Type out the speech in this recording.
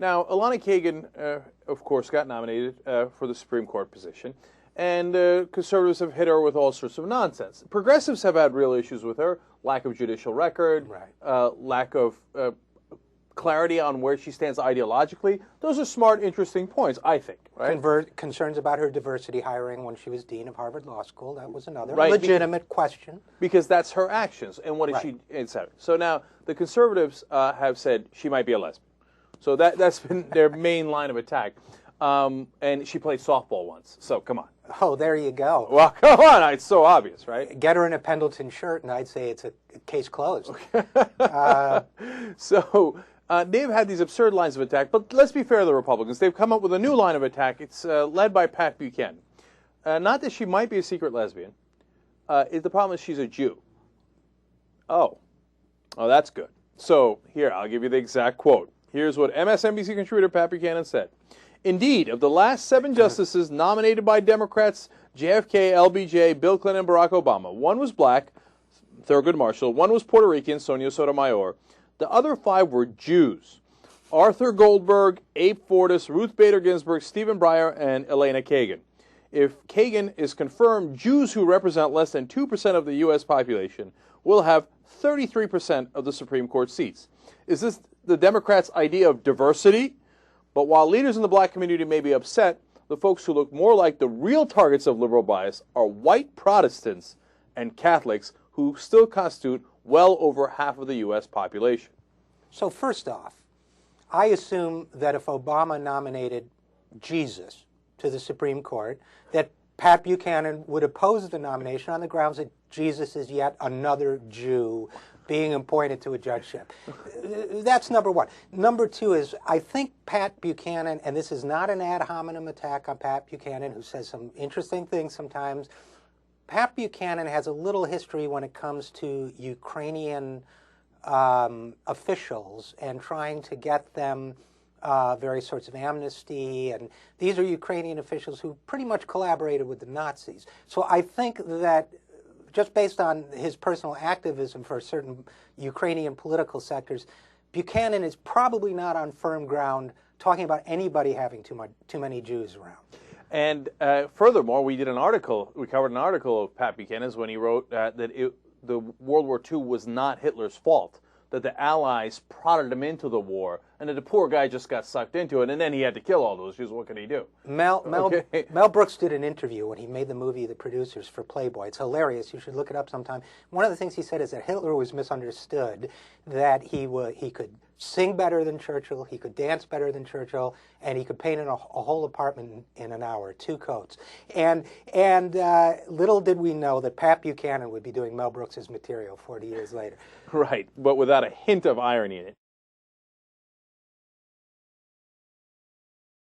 Now, Elana Kagan, of course, got nominated for the Supreme Court position, and conservatives have hit her with all sorts of nonsense. Progressives have had real issues with her: lack of judicial record, lack of clarity on where she stands ideologically. Those are smart, interesting points, I think. Right? Concerns about her diversity hiring when she was dean of Harvard Law School. That was another legitimate question. Because that's her actions, and what is she, etc. So now the conservatives have said she might be a lesbian. So that's been their main line of attack. And she played softball once, so come on. Oh, there you go. Well, come on, it's so obvious, right? Get her in a Pendleton shirt, and I'd say it's a case closed. So they've had these absurd lines of attack, but let's be fair to the Republicans. They've come up with a new line of attack. It's led by Pat Buchanan. Not that she might be a secret lesbian. The problem is she's a Jew. Oh, that's good. So here, I'll give you the exact quote. Here's what MSNBC contributor Pat Buchanan said. Indeed, of the last 7 justices nominated by Democrats, JFK, LBJ, Bill Clinton, and Barack Obama, 1 was black, Thurgood Marshall, 1 was Puerto Rican, Sonia Sotomayor. The other 5 were Jews: Arthur Goldberg, Abe Fortas, Ruth Bader Ginsburg, Stephen Breyer, and Elana Kagan. If Kagan is confirmed, Jews who represent less than 2% of the U.S. population will have 33% of the Supreme Court seats. Is this the Democrats' idea of diversity? But while leaders in the black community may be upset, the folks who look more like the real targets of liberal bias are white Protestants and Catholics, who still constitute well over half of the U.S. population. So first off, I assume that if Obama nominated Jesus to the Supreme Court, that Pat Buchanan would oppose the nomination on the grounds that Jesus is yet another Jew being appointed to a judgeship. That's number one. Number two is, I think Pat Buchanan, and this is not an ad hominem attack on Pat Buchanan, who says some interesting things sometimes. Pat Buchanan has a little history when it comes to Ukrainian officials and trying to get them various sorts of amnesty. And these are Ukrainian officials who pretty much collaborated with the Nazis. So I think that just based on his personal activism for certain Ukrainian political sectors, Buchanan is probably not on firm ground talking about anybody having too many Jews around. And furthermore, we covered an article of Pat Buchanan's when he wrote that the World War II was not Hitler's fault, that the Allies prodded him into the war, and that the poor guy just got sucked into it, and then he had to kill all those Jews. What could he do? Mel Brooks did an interview when he made the movie The Producers for Playboy. It's hilarious. You should look it up sometime. One of the things he said is that Hitler was misunderstood, that he could sing better than Churchill, he could dance better than Churchill, and he could paint a whole apartment in an hour, 2 coats. And little did we know that Pat Buchanan would be doing Mel Brooks's material 40 years later. Right, but without a hint of irony in it.